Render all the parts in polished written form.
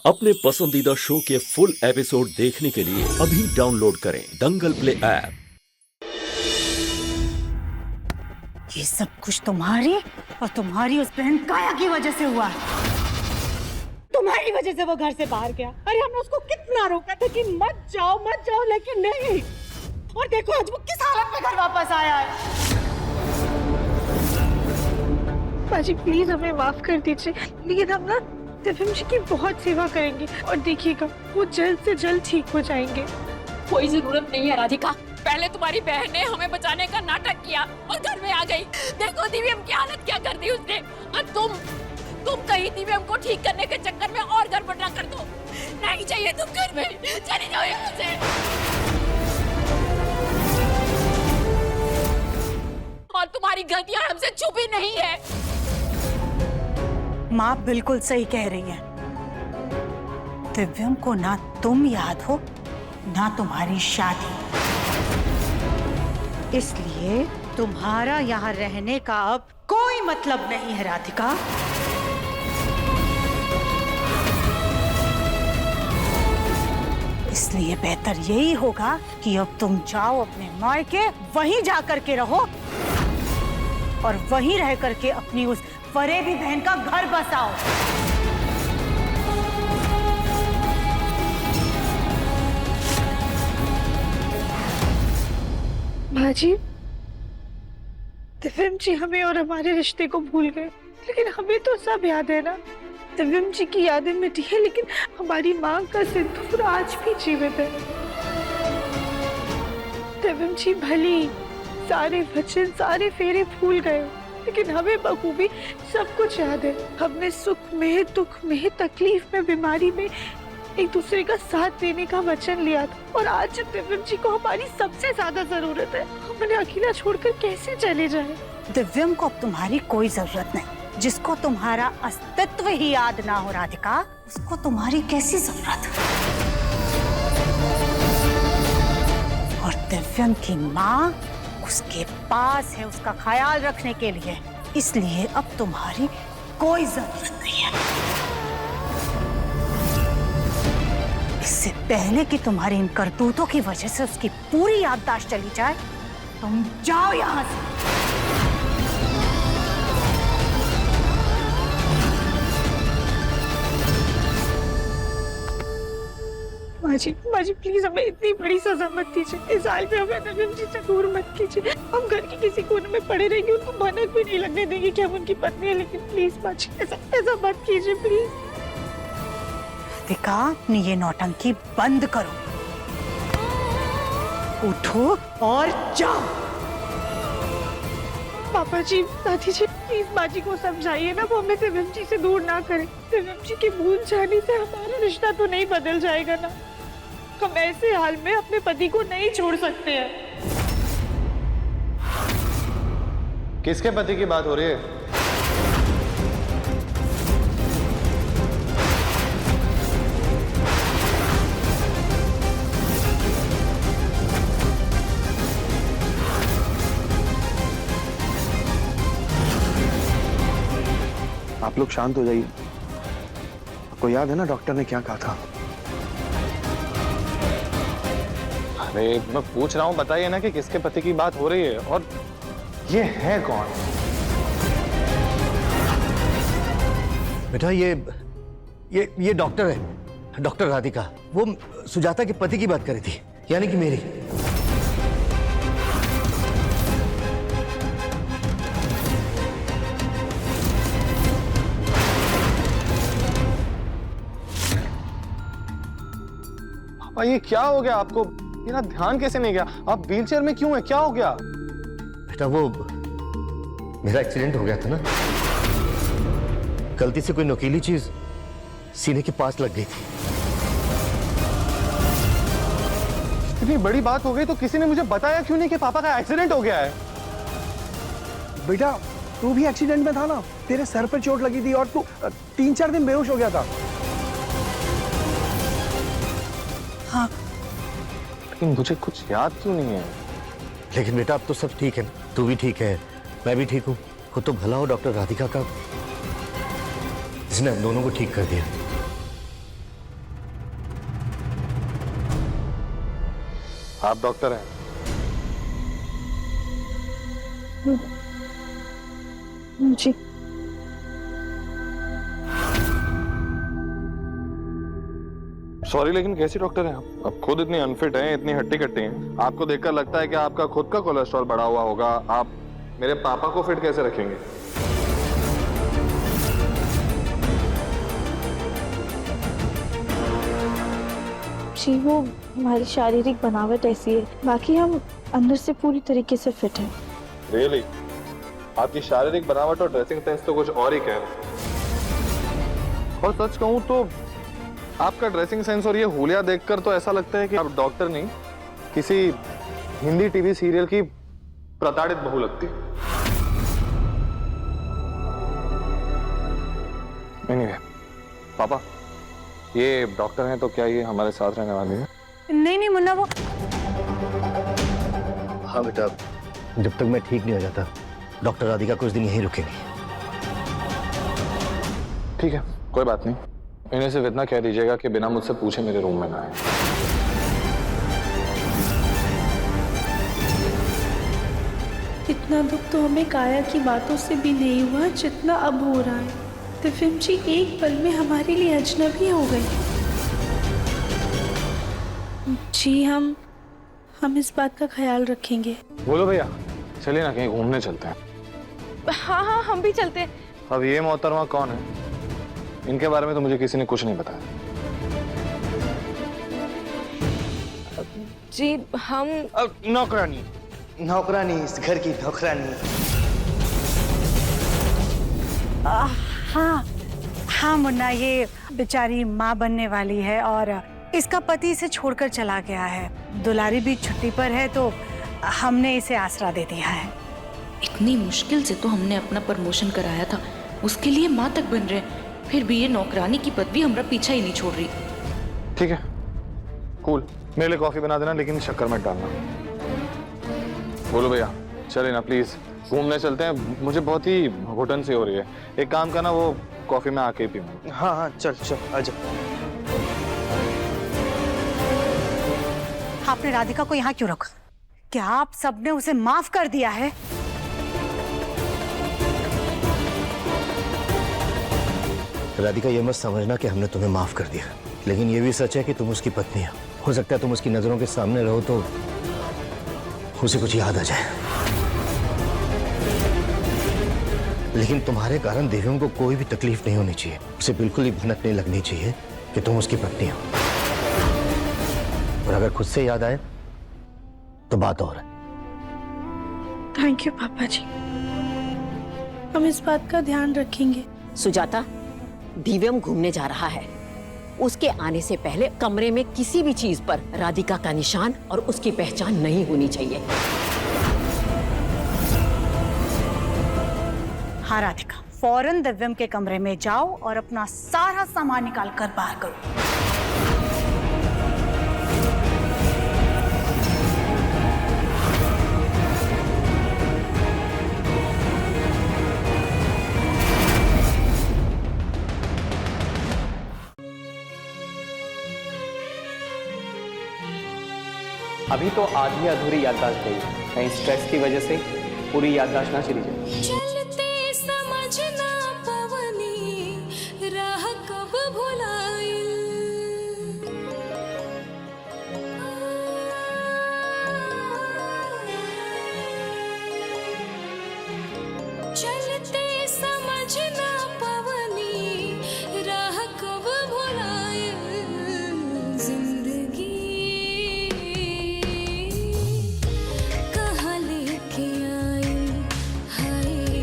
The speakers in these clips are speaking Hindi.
अपने पसंदीदा शो के फुल एपिसोड देखने के लिए अभी डाउनलोड करें दंगल प्ले ऐप। ये सब कुछ तुम्हारी और तुम्हारी उस बहन काया की वजह से हुआ है। तुम्हारी वजह से वो घर से बाहर गया। अरे हमने उसको कितना रोका था कि मत जाओ, लेकिन नहीं। और देखो आज वो किस हालत में घर वापस आया है। बाजी प्लीज हमें माफ कर दीजिए, लेकिन हम ना दिव्यम जी की बहुत सेवा करेंगे और देखिएगा वो जल्द से जल्द ठीक हो जाएंगे। कोई जरूरत नहीं है राधिका, पहले तुम्हारी बहन ने हमें बचाने का नाटक किया और घर में आ गई। देखो दिव्यम की हालत क्या कर दी उसने। और तुम कहीं दिव्यम को ठीक करने के चक्कर में और गड़बड़ ना कर दो। नहीं चाहिए तुम घर में, चली जाओ यहाँ से। और तुम्हारी गलतियां हमसे छुपी नहीं है। माँ बिल्कुल सही कह रही है। दिव्यम को ना तुम याद हो ना तुम्हारी शादी, इसलिए तुम्हारा यहाँ रहने का अब कोई मतलब नहीं है राधिका। इसलिए बेहतर यही होगा कि अब तुम जाओ अपने मायके, वहीं जा करके रहो और वहीं रह करके अपनी उस फरेबी बहन का घर बसाओ। बाजी दिव्यम जी हमें और हमारे रिश्ते को भूल गए, लेकिन हमें तो सब याद है ना। दिव्यम जी की यादें मिटी है, लेकिन हमारी मां का सिंदूर आज भी जीवित है। दिव्यम जी भली सारे वचन, सारे फेरे भूल गए, लेकिन हमें बखूबी सब कुछ याद है। हमने सुख में, दुख में, तकलीफ में, बीमारी में एक दूसरे का साथ देने का वचन लिया था। और आज जब दिव्यम जी को हमारी सबसे ज्यादा जरूरत है, हम उन्हें अकेला छोड़कर कैसे चले जाएं? दिव्यम को अब तुम्हारी कोई जरूरत नहीं। जिसको तुम्हारा अस्तित्व ही याद ना हो राधिका, उसको तुम्हारी कैसी जरूरत? और दिव्यम की माँ उसके पास है उसका ख्याल रखने के लिए, इसलिए अब तुम्हारी कोई जरूरत नहीं है। इससे पहले कि तुम्हारी इन करतूतों की वजह से उसकी पूरी याददाश्त चली जाए, तुम जाओ यहां से। माजी प्लीज हमें इतनी बड़ी सजा मत दीजिए। इस हाल में हमें दिव्यम जी से दूर मत कीजिए। हम घर के किसी कोने में पड़े रहेंगे, उनको भनक भी नहीं लगने देंगे कि हम उनकी पत्नी है। लेकिन प्लीज माजी ऐसा मत कीजिए प्लीज। राधिका अपनी ये नौटंकी बंद करो, उठो और जाओ। पापा जी, दादी जी, प्लीज बाजी को समझाइए ना, वो हमें दिव्यम जी से दूर ना करें। दिव्यम जी के भूल जाने से हमारा रिश्ता तो नहीं बदल जाएगा ना। हम ऐसे हाल में अपने पति को नहीं छोड़ सकते हैं। किसके पति की बात हो रही है? आप लोग शांत हो जाइए। आपको याद है ना डॉक्टर ने क्या कहा था? अरे मैं पूछ रहा हूँ, बताइए ना कि किसके पति की बात हो रही है और ये है कौन? बेटा ये डॉक्टर है, डॉक्टर राधिका। वो सुजाता के पति की बात कर रही थी, यानी कि मेरी। ये क्या हो गया आपको? मेरा ध्यान कैसे नहीं गया? आप व्हीलचेयर में क्यों हैं? क्या हो गया? बेटा वो मेरा एक्सीडेंट हो गया था ना, गलती से कोई नुकीली चीज सीने के पास लग गई थी। इतनी बड़ी बात हो गई तो किसी ने मुझे बताया क्यों नहीं कि पापा का एक्सीडेंट हो गया है? बेटा तू भी एक्सीडेंट में था ना, तेरे सर पर चोट लगी थी और तू 3-4 दिन बेहोश हो गया था। हाँ, लेकिन मुझे कुछ याद क्यों नहीं है? लेकिन बेटा अब तो सब ठीक है, तू भी ठीक है, मैं भी ठीक हूँ। खुद तो भला हो डॉक्टर राधिका का, जिसने हम दोनों को ठीक कर दिया। आप डॉक्टर हैं? जी। सॉरी, लेकिन कैसी डॉक्टर हैं आप? अब खुद इतनी अनफिट हैं, इतनी हट्टी कट्टी हैं। आपको देखकर लगता है कि आपका खुद का कोलेस्ट्रॉल बढ़ा हुआ होगा। आप मेरे पापा को फिट कैसे रखेंगे? जी वो हमारी शारीरिक बनावट ऐसी है, बाकी हम अंदर से पूरी तरीके से फिट हैं। रियली? आपकी शारीरिक बनावट और ड्रेसिंग सेंस तो कुछ और ही कह रहे हैं। और सच कहूं तो आपका ड्रेसिंग सेंस और ये हुलिया देखकर तो ऐसा लगता है कि आप डॉक्टर नहीं, किसी हिंदी टीवी सीरियल की प्रताड़ित बहू लगती है। Anyway, पापा, ये डॉक्टर हैं तो क्या ये हमारे साथ रहने वाली है? नहीं नहीं मुन्ना, वो हाँ बेटा, जब तक मैं ठीक नहीं हो जाता डॉक्टर राधिका कुछ दिन यहीं रुकेंगी। ठीक है, कोई बात नहीं। इन्हें सिर्फ इतना कह दीजिएगा कि बिना मुझसे पूछे मेरे रूम में ना आए। इतना दुख तो हमें काया की बातों से भी नहीं हुआ जितना अब हो रहा है। दिव्यम जी एक पल में हमारे लिए अजनबी हो गई। जी हम इस बात का ख्याल रखेंगे। बोलो भैया, चलिए ना कहीं घूमने चलते हैं। हाँ हाँ हम भी चलते हैं। अब ये मोहतरमा कौन है? इनके बारे में तो मुझे किसी ने कुछ नहीं बताया। जी हम नौकरानी, नौकरानी, इस घर की नौकरानी। हाँ हाँ मुन्ना, ये बेचारी माँ बनने वाली है और इसका पति इसे छोड़कर चला गया है। दुलारी भी छुट्टी पर है तो हमने इसे आसरा दे दिया है। इतनी मुश्किल से तो हमने अपना प्रमोशन कराया था, उसके लिए माँ तक बन रहे, फिर भी ये नौकरानी की पदवी हमारा पीछा ही नहीं छोड़ रही। ठीक है, कूल। मेरे लिए कॉफी बना देना, लेकिन शक्कर मत डालना। बोलो भैया, चले ना प्लीज, घूमने चलते हैं। मुझे बहुत ही घुटन सी हो रही है। एक काम करना, वो कॉफी में आके ही पीऊंगा। हाँ हाँ चल चल आजा। आपने राधिका को यहाँ क्यों रखा? क्या आप सबने उसे माफ कर दिया है? राधिका, ये मत समझना कि हमने तुम्हें माफ कर दिया, लेकिन ये भी सच है कि तुम उसकी पत्नी हो। हो सकता है तुम उसकी नजरों के सामने रहो तो उसे कुछ याद आ जाए, लेकिन तुम्हारे कारण दिव्यम को कोई भी तकलीफ नहीं होनी चाहिए। उसे बिल्कुल ही भनक नहीं लगनी चाहिए कि तुम उसकी पत्नी हो। और अगर खुद से याद आए तो बात और है। थैंक यू पापा जी, हम इस बात का ध्यान रखेंगे। सुजाता, दिव्यम घूमने जा रहा है। उसके आने से पहले कमरे में किसी भी चीज पर राधिका का निशान और उसकी पहचान नहीं होनी चाहिए। हाँ राधिका, फौरन दिव्यम के कमरे में जाओ और अपना सारा सामान निकाल कर बाहर करो। अभी तो आधी अधूरी याददाश्त गई, कहीं स्ट्रेस की वजह से पूरी याददाश्त ना चली जाए। चलते समझना पवनी राह कब भुलाई, चलते समझना पवनी राह कब भुलाई, जिंदगी कहाँ लेके आई, हाय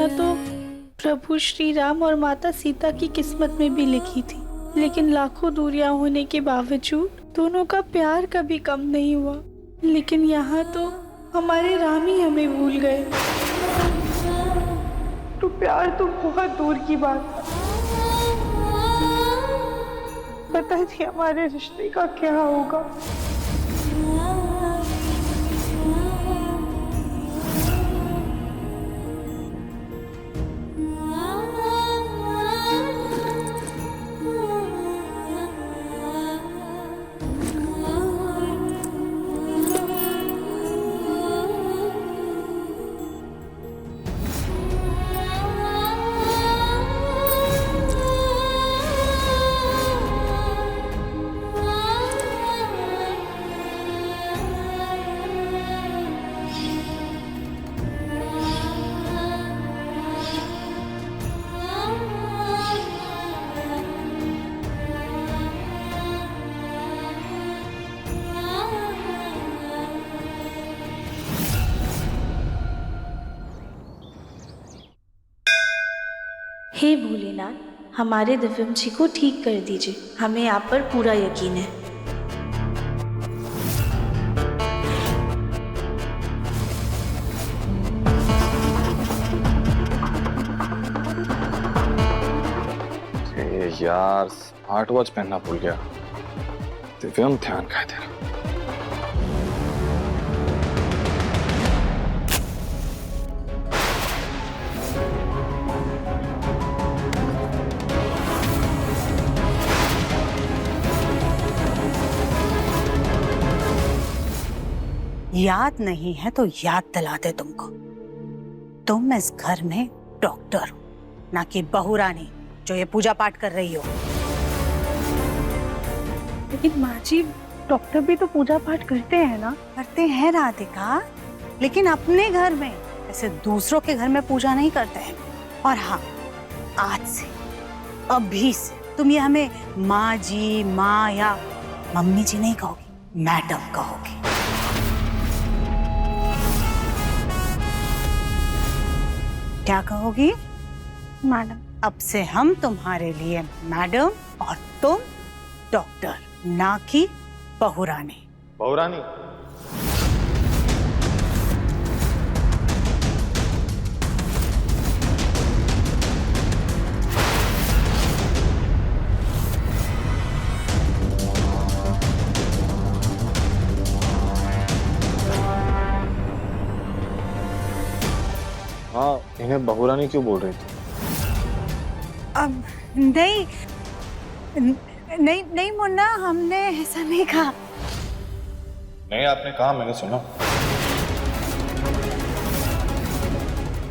तो प्रभु श्री राम और माता सीता की किस्मत में भी लिखी थी, लेकिन लाखों दूरियां होने के बावजूद दोनों का प्यार कभी कम नहीं हुआ। लेकिन यहाँ तो हमारे राम ही हमें भूल गए। तो प्यार तो बहुत दूर की बात है। पता नहीं हमारे रिश्ते का क्या होगा। हे भोलेनाथ, हमारे दिव्यम जी को ठीक कर दीजिए, हमें आप पर पूरा यकीन है। यार स्मार्ट वॉच पहनना भूल गया। दिव्यम ध्यान का है तेरा। याद नहीं है तो याद दिलाते तुमको। तुम इस घर में डॉक्टर हो, ना कि बहू रानी जो ये पूजा पाठ कर रही हो। लेकिन माँ जी, डॉक्टर भी तो पूजा पाठ करते हैं ना। करते हैं राधिका, लेकिन अपने घर में, ऐसे दूसरों के घर में पूजा नहीं करते हैं। और हाँ, आज से, अभी से तुम ये हमें माँ जी, माँ या मम्मी जी नहीं कहोगी, मैडम कहोगी। क्या कहोगी? मैडम। अब से हम तुम्हारे लिए मैडम और तुम डॉक्टर, ना कि बहू रानी। बहू रानी? हाँ, इन्हें बहू रानी क्यों बोल रही थी? अब नहीं नहीं नहीं मुन्ना, हमने ऐसा नहीं कहा। नहीं, आपने कहा, मैंने सुना।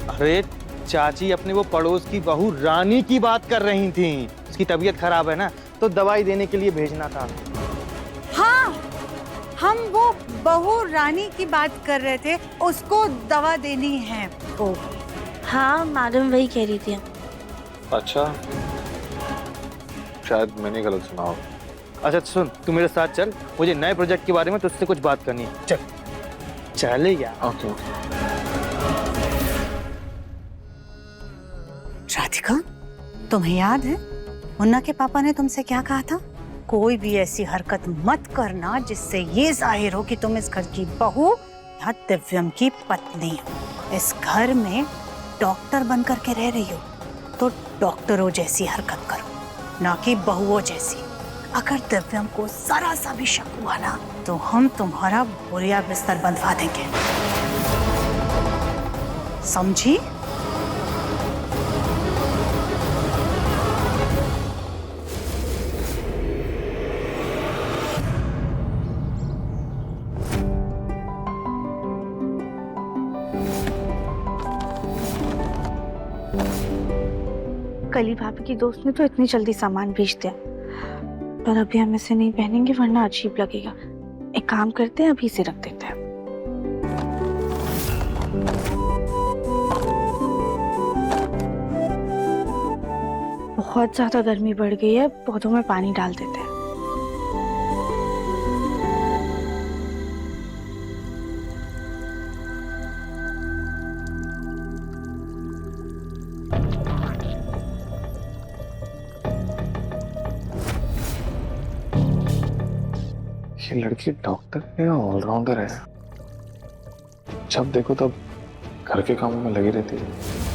अरे चाची अपने वो पड़ोस की बहू रानी की बात कर रही थी। उसकी तबीयत खराब है ना, तो दवाई देने के लिए भेजना था। हाँ, हम वो बहू रानी की बात कर रहे थे, उसको दवा देनी है। ओ हाँ मैडम, वही कह रही थी। अच्छा, शायद मैंने गलत सुना हो। अच्छा सुन, तू मेरे साथ चल, मुझे नए प्रोजेक्ट के बारे में तुझसे कुछ बात करनी है। चल चलेगा? ओके। राधिका, तुम्हें याद है मुन्ना के पापा ने तुमसे क्या कहा था? कोई भी ऐसी हरकत मत करना जिससे ये जाहिर हो कि तुम इस घर की बहू या दिव्यम की पत्नी हो। इस घर में डॉक्टर बनकर के रह रही हो तो डॉक्टरों जैसी हरकत करो, ना कि बहुओं जैसी। अगर दिव्यम को जरा सा भी शक हुआ ना, तो हम तुम्हारा बोरिया बिस्तर बंधवा देंगे, समझी? कली भाभी की दोस्त ने तो इतनी जल्दी सामान भेज दिया, पर अभी हम इसे नहीं पहनेंगे वरना अजीब लगेगा। एक काम करते हैं, अभी से रख देते हैं। बहुत ज्यादा गर्मी बढ़ गई है, पौधों में पानी डाल देते हैं। ये लड़की डॉक्टर है या ऑलराउंडर है? जब देखो तब घर के कामों में लगी रहती है।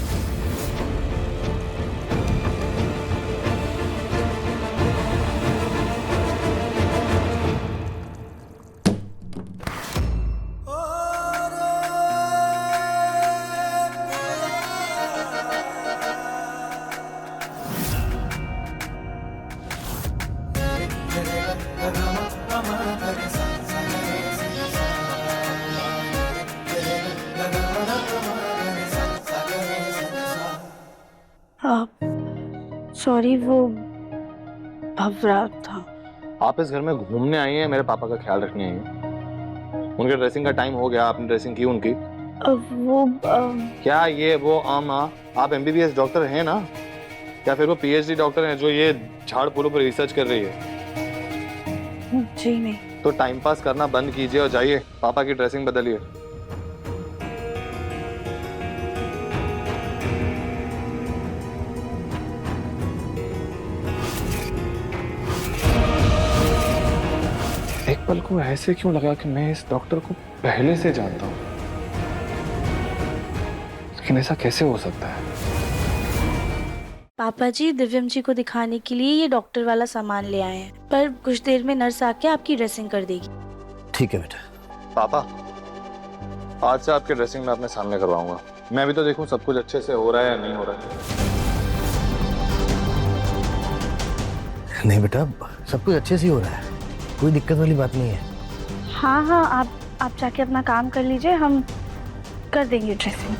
सॉरी, वो भवरा था। आप इस घर में घूमने आई हैं, मेरे पापा का ख्याल रखने आई हैं। उनके ड्रेसिंग का टाइम हो गया, आपने ड्रेसिंग की उनकी? क्या ये वो आप एमबीबीएस डॉक्टर हैं ना, या फिर वो पीएचडी डॉक्टर हैं जो ये झाड़ फूलों पर रिसर्च कर रही है? जी नहीं। तो टाइम पास करना बंद कीजिए और जाइए पापा की ड्रेसिंग बदलिए। एक पल को ऐसे क्यों लगा कि मैं इस डॉक्टर को पहले से जानता हूँ, लेकिन ऐसा कैसे हो सकता है? पापा जी दिव्यम जी को दिखाने के लिए ये डॉक्टर वाला सामान ले आए हैं, पर कुछ देर में नर्स आके आपकी ड्रेसिंग कर देगी। ठीक है बेटा। पापा, आज से आपकी ड्रेसिंग मैं अपने सामने करवाऊंगा। मैं भी तो देखूं सब कुछ अच्छे से हो रहा है या नहीं हो रहा है। नहीं बेटा, सब कुछ अच्छे से हो रहा है, कोई दिक्कत वाली बात नहीं है। हाँ हाँ, आप जाके अपना काम कर लीजिए, हम कर देंगे ड्रेसिंग।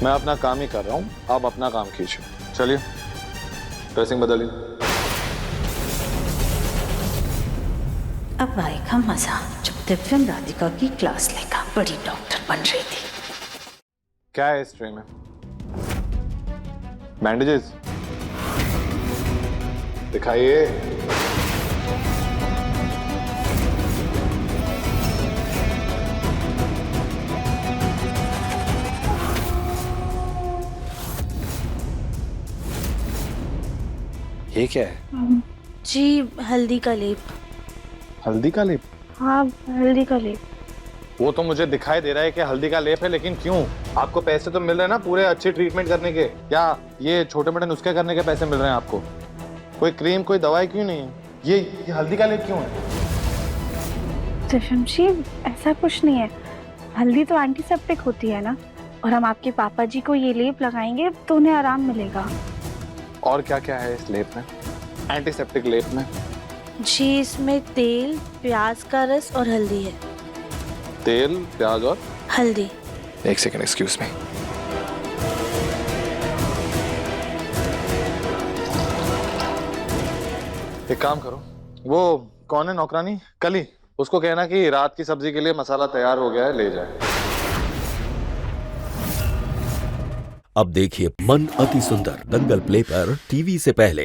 मैं अपना काम ही कर रहा हूँ, आप अपना काम कीजिए। चलिए ड्रेसिंग बदलिए। अब आएगा मजा जब दिव्यम राधिका की क्लास लेगा, बड़ी डॉक्टर बन रही थी। क्या है इस ट्रे में? बैंडेजेस दिखाइए। ये क्या है? जी हल्दी का लेप। हल्दी का लेप? हाँ हल्दी का लेप। वो तो मुझे दिखाई दे रहा है कि हल्दी का लेप है, लेकिन क्यों? आपको पैसे तो मिल रहे हैं ना पूरे अच्छे ट्रीटमेंट करने के, या ये छोटे मोटे नुस्खे करने के पैसे मिल रहे हैं आपको? कोई क्रीम कोई दवाई क्यों नहीं है? ये हल्दी का लेप क्यों है? दिव्यम जी ऐसा कुछ नहीं है, हल्दी तो एंटीसेप्टिक होती है ना, और हम आपके पापा जी को ये लेप लगाएंगे तो उन्हें आराम मिलेगा। और क्या क्या है इस लेप में, एंटीसेप्टिक लेप में? जी इसमें तेल, प्याज का रस और हल्दी है। तेल, प्याज और हल्दी। एक सेकंड, एक्सक्यूज मी। एक काम करो, वो कौन है नौकरानी? कली, उसको कहना कि रात की सब्जी के लिए मसाला तैयार हो गया है, ले जाए। अब देखिए मन अति सुंदर दंगल प्ले पर टीवी से पहले।